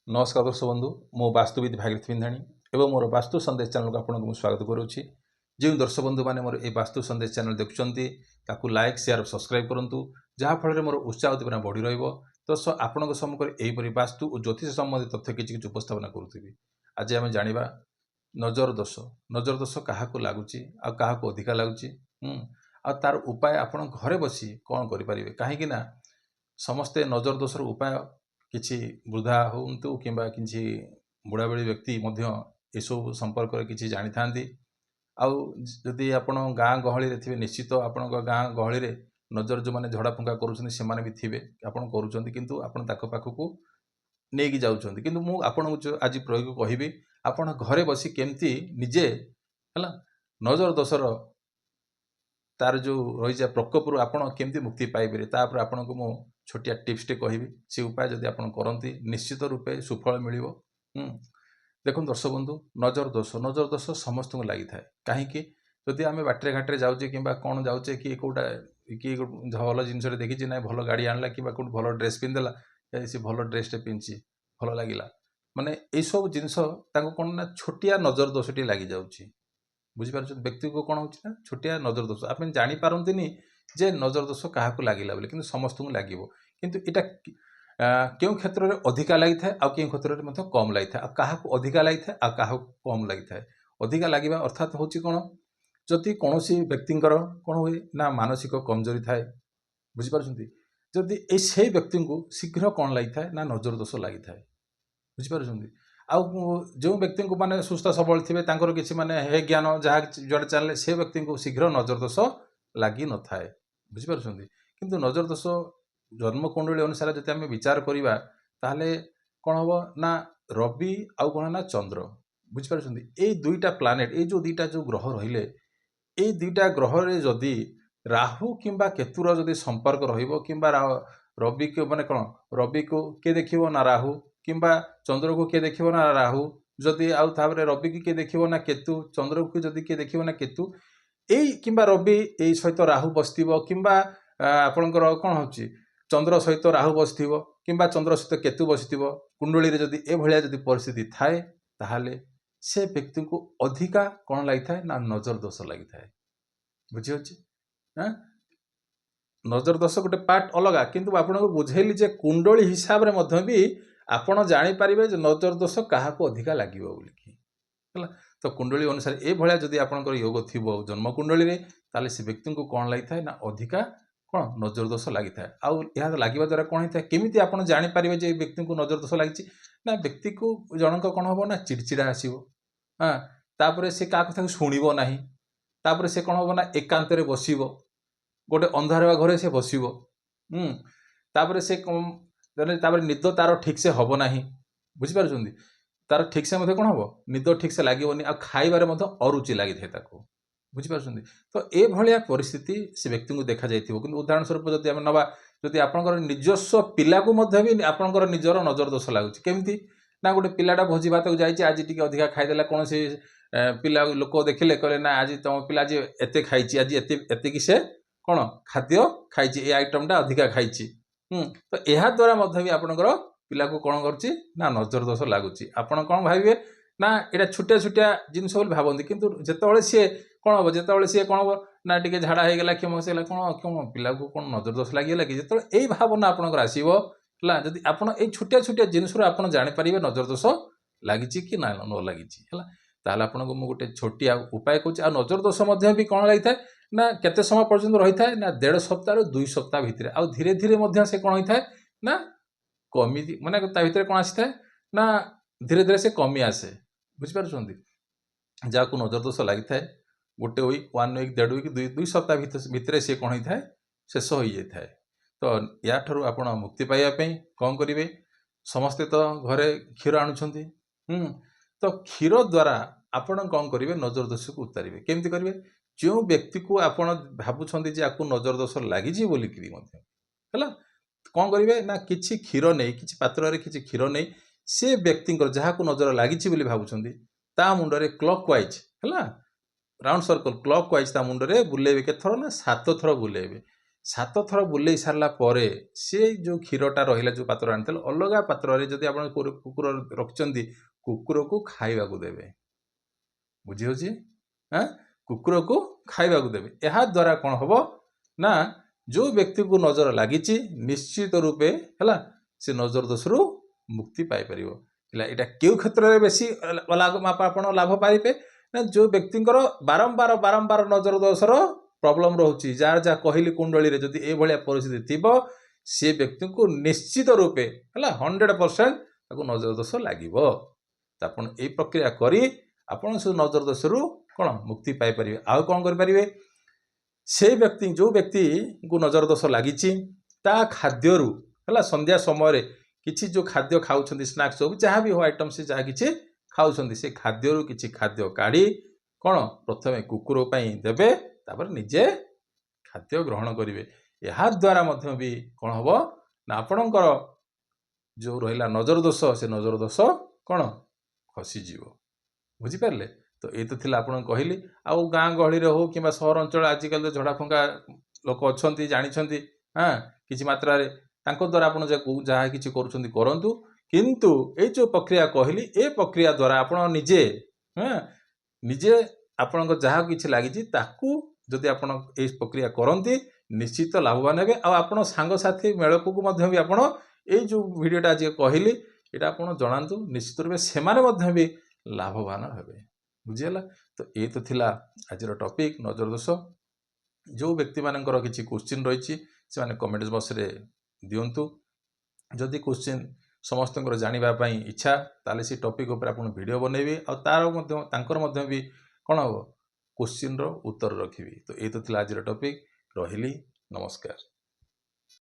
नमस्कार दर्शक बंधु मो वास्तुविद भागीरथ पिंधाणी एवं मोर वास्तु संदेश चैनल को आपको स्वागत करुच्ची। जो दर्शक बंधु मैंने मोर ये वास्तु संदेश चैनल देखुं लाइक शेयर सब्सक्राइब करूँ जहाँफल मोर उत्साह उद्दीपना बढ़ी रही आपण सम्मुखें यहीपरि वास्तु और ज्योतिष संबंधी तथ्य किसी उपस्थापना करुँगी। आज आम जाना नजर दोष क्या लगुच क्या अधिका लगुच आ तार उपाय आपण घरे बसी कौन करें कहीं समस्ते नजर दोषर उपाय किसी वृद्धा हूँ कि बुढ़ाबुढ़ी व्यक्ति यू संपर्क में किसी जानी था आदि आप गाँ गहली थे निश्चित आपण गाँ गहली नजर जो मैंने झड़ा फुंका करें भी थे आप पाखक नहीं जाऊँच कि मुझे आज प्रयोग कहि आप घरे बसी केमती निजे है नजर दोषर तार जो रही प्रकोप आपड़ केमती मुक्ति पाइबे तापर आपन को मु छोटिया टिप्स टे कहि से उपाय जदि आप करती निश्चित रूपे सुफल मिल। देखो दर्शक बंधु नजर दोष समस्त को लगी था कहीं जदि आम बाटे घाटे जाऊे कि कौन जाऊे कि कौटा कि भल जिन देखी ना भल गाड़ी आणला कि कौट भल ड्रेस पिंधेला सी भल ड्रेस टे पिंधि भल लगे माने ये सब जिनस कौन ना छोटिया नजर दोषटी लगी जाऊँगी बुझीपार व्यक्ति को कौन हो छोटिया नजर दोष आप जापारती जे नजर दोष क्या लगला बोले कि समस्त को लगे किंतु यहाँ क्यों क्षेत्र में अधिका लगी था आ क्यों क्षेत्र में कम लगी था क्या अधिका लगी था आ क्या कम लगी था अधिका लगे अर्थात हूँ कौन जदि कौन व्यक्तिर कौन हुए ना मानसिक कमजोरी थाए बुझीपार जदि से व्यक्ति को शीघ्र कौन लगी था ना नजर दोष लगी था बुझीपार जो व्यक्ति को माने सुस्थ सबल थे किसी माने हे ज्ञान जहाँ जुआड़े चलने से व्यक्ति को शीघ्र नजर दोष लगी न था बुझीपार किंतु नजर दोष जन्म कुंडली अनुसार जब आम विचार करवा ताहले कौन हम ना रवि आउ कौन ना चंद्र बुझीपार ये दुईटा प्लानेट ये जो दुईटा जो ग्रह रहिले ये दुईटा ग्रह रे जदि राहु किंबा केतुर जदि संपर्क रहिबो किंबा रवि को माने कौन रवि को किए देखिबो ना राहु किंबा चंद्र को किए देखिबो ना राहु जदि आउ ताबरे रवि की किए देखिबो ना केतु चंद्र को जदि किए देखिबो ना केतु एई किंबा रवि एई सहित राहु बसथिबो किंबा आपणकर कौन होची चंद्र सहित राहु बसथिबो किंबा चंद्र सहित केतु बसथिबो कुंडली रे जदि ए भलिया जदि परिस्थिति थाए ताहाले से व्यक्ति को अधिका कौन लगी थाए ना नजर दोष लगी थाए बुझी होची नजर दोष गोटे पार्ट अलगा किंतु आपको बुझेली जे कुंडली हिसाब रे मध्य भी आपण जानी पारिबे जे नजर दोष क्या अधिका लगे बोलिकी तो कुंडली अनुसार ए भलिया जदि आपनकर योग थिबो जन्म कुंडली रे ताले से व्यक्ति को कौन लगी थाए ना अधिका कौन नजर दोष लगी थाए आउ यह लगे द्वारा कौन होता है केमिति आपण जानी पारिबे जे व्यक्ति को नजर दोष लगी ना व्यक्ति को जनक कौन हम ना चिड़चिड़ा आसीबो हाँ तापरे से क्या कथा शुणिबो नाही तापरे से कौन हम ना एकांत रे बसिबो गोटे अंधार घरे से बसिबो तापरे से तापरे निद तार ठीक से हबो नाही बुझिपारुछंती तार ठीक से कौन हम निद ठीक से लगोनी आ खाइबार अरुचि लगी था ताको बुझिपार तो ये भाया परिस्थिति से व्यक्ति को देखा जाइए कि उदाहरण स्वरूप जब आम नवा जदि आपंकर निजस्व पिला को भी आपंकर निजर नजर दोष लगुच केमती ना गोटे पिलाटा भोजी भात को जाइए आज टी अधिका खाईदेला कौन से पिला लोक देखिले कहले ना आज तुम पिला आज एते खाई आज एति से कौन खाद्य खाई ये आइटमटा अधिका खाई तो यह द्वारा भी आपंकर पिला को कौन करुच्ची ना नजर दोष लगुच आपड़ कौन भावे ना यहाँ छोटिया छोटिया जिनस भावती किंतु जिते सी कौन हम जिते सी कौन हम ना टी झाड़ा हो गला क्षम से कौन क्यों पिला को कौन नजर दोष लगे कि जो यही भावना आपंकर आसो जदि आप छोटिया छोटिया जिनस आप जापर नजर दोष लगी कि ना न लगी ताल आपको मुझे गोटे छोटिया उपाय कहूँ आ नजर दोष भी कौन लगी था ना केते समय पर्यंत रही था ना 1.5 सप्ताह 2 सप्ताह भितर आ धीरे धीरे से कौन होता है ना कमी माने भितर कौन आसी था ना धीरे धीरे से कमी आसे बुझिपार जहाँ को नजर दोष लगी था गोटे वीक 1 वीक 1.5 वीक 2 सप्ताह भितर सी कौन होता है शेष हो जाए तो या ठू आप मुक्ति पाइबापी कौन करेंगे समस्ते तो घरे क्षीर आणुंट तो क्षीर द्वारा आपड़ कौन करेंगे नजर दोष को उतारे केमती करेंगे जो व्यक्ति को आप भावुं जे आपको नजर दोष लगी बोलिकी कौन करेंगे ना किसी क्षीर नहीं कि पात्र किसी क्षीर नहीं से व्यक्ति जहाँ को नजर लगी भावुं ता मुंडे क्लॉक वाइज है राउंड सर्कल क्लॉक वाइज ता मुंडे बुलेबे के थर ना 7 थर बुलेबे 7 ଥର ବୁଲେଇ ସାରିଲା ପରେ ସେ ଯେଉଁ କ୍ଷୀରଟା ରହିଲା ଯେଉଁ ପାତ୍ର ଆଣିଥିଲେ ଅଲଗା ପାତ୍ରରେ ଯଦି ଆପଣ କୁକୁର ରଖିଛନ୍ତି କୁକୁରକୁ ଖାଇବାକୁ ଦେବେ। ବୁଝି ହେଉଛି? କୁକୁରକୁ ଖାଇବାକୁ ଦେବେ। ଏହା ଦ୍ୱାରା କ'ଣ ହେବ ନା ଯେଉଁ ବ୍ୟକ୍ତିକୁ ନଜର ଲାଗିଛି ନିଶ୍ଚିତ ରୂପେ ହେଲା ସେ ନଜର ଦୋଷରୁ ମୁକ୍ତି ପାଇପାରିବ। ହେଲା ଏଇଟା କେଉଁ କ୍ଷେତ୍ରରେ ବେଶୀ ଆପଣ ଲାଭ ପାଇବେ ନା ଯେଉଁ ବ୍ୟକ୍ତିଙ୍କର ବାରମ୍ବାର ନଜର ଦୋଷର ପ୍ରୋବ୍ଲେମ ରହୁଛି, ଯାହା କହିଲି କୁଣ୍ଡଳୀରେ ଯଦି ଏଇଭଳିଆ ପରିସ୍ଥିତି ଥିବ ସେ ବ୍ୟକ୍ତିଙ୍କୁ ନିଶ୍ଚିତ ରୂପେ ହେଲା 100% ତାକୁ ନଜର ଦୋଷ ଲାଗିବ। ତ ଆପଣ ଏଇ ପ୍ରକ୍ରିୟା କରି ଆପଣ ସେ ନଜର ଦୋଷରୁ କ'ଣ ମୁକ୍ତି ପାଇପାରିବେ। ଆଉ କ'ଣ କରିପାରିବେ, ସେଇ ବ୍ୟକ୍ତି ଯେଉଁ ବ୍ୟକ୍ତିଙ୍କୁ ନଜର ଦୋଷ ଲାଗିଛି ତା ଖାଦ୍ୟରୁ ହେଲା ସନ୍ଧ୍ୟା ସମୟରେ କିଛି ଯେଉଁ ଖାଦ୍ୟ ଖାଉଛନ୍ତି ସ୍ନାକ୍ସ ସବୁ ଯାହା ବି ହଉ ଆଇଟମ୍ ସେ ଯାହା କିଛି ଖାଉଛନ୍ତି ସେ ଖାଦ୍ୟରୁ କିଛି ଖାଦ୍ୟ କାଢ଼ି କ'ଣ ପ୍ରଥମେ କୁକୁର ପାଇଁ ଦେବେ, ତାପରେ ନିଜେ ଖାଦ୍ୟ ଗ୍ରହଣ କରିବେ। ଏହା ଦ୍ୱାରା ମଧ୍ୟ ବି କ'ଣ ହେବ ନା ଆପଣଙ୍କର ଯେଉଁ ରହିଲା ନଜର ଦୋଷ ସେ ନଜର ଦୋଷ କ'ଣ ଖସିଯିବ। ବୁଝିପାରିଲେ? ତ ଏଇ ତ ଥିଲା ଆପଣଙ୍କୁ କହିଲି। ଆଉ ଗାଁ ଗହଳିରେ ହଉ କିମ୍ବା ସହରାଞ୍ଚଳ ଆଜିକାଲି ତ ଝଡ଼ା ଫୁଙ୍କା ଲୋକ ଅଛନ୍ତି ଜାଣିଛନ୍ତି କିଛି ମାତ୍ରାରେ ତାଙ୍କ ଦ୍ୱାରା ଆପଣ ଯାହା କିଛି କରୁଛନ୍ତି କରନ୍ତୁ, କିନ୍ତୁ ଏଇ ଯେଉଁ ପ୍ରକ୍ରିୟା କହିଲି ଏ ପ୍ରକ୍ରିୟା ଦ୍ୱାରା ଆପଣ ନିଜେ ଆପଣଙ୍କ ଯାହା କିଛି ଲାଗିଛି ତାକୁ ଯଦି ଆପଣ ଏଇ ପ୍ରକ୍ରିୟା କରନ୍ତି ନିଶ୍ଚିତ ଲାଭବାନ ହେବେ। ଆଉ ଆପଣ ସାଙ୍ଗସାଥି ମେଳକୁ ମଧ୍ୟ ବି ଆପଣ ଏଇ ଯେଉଁ ଭିଡ଼ିଓଟା ଆଜି କହିଲି ଏଇଟା ଆପଣ ଜଣାନ୍ତୁ, ନିଶ୍ଚିତ ରୂପେ ସେମାନେ ମଧ୍ୟ ବି ଲାଭବାନ ହେବେ। ବୁଝିଗଲା? ତ ଏଇ ତ ଥିଲା ଆଜିର ଟପିକ୍ ନଜର ଦୋଷ। ଯେଉଁ ବ୍ୟକ୍ତିମାନଙ୍କର କିଛି କୋଶ୍ଚିନ୍ ରହିଛି ସେମାନେ କମେଣ୍ଟ ବକ୍ସରେ ଦିଅନ୍ତୁ। ଯଦି କୋଶ୍ଚିନ୍ ସମସ୍ତଙ୍କର ଜାଣିବା ପାଇଁ ଇଚ୍ଛା ତାହେଲେ ସେ ଟପିକ୍ ଉପରେ ଆପଣ ଭିଡ଼ିଓ ବନେଇବେ ଆଉ ତାଙ୍କର ମଧ୍ୟ ବି କ'ଣ ହେବ କୋଶ୍ଚିନ୍ର ଉତ୍ତର ରଖିବି। ତ ଏଇ ତ ଥିଲା ଆଜିର ଟପିକ୍। ରହିଲି, ନମସ୍କାର।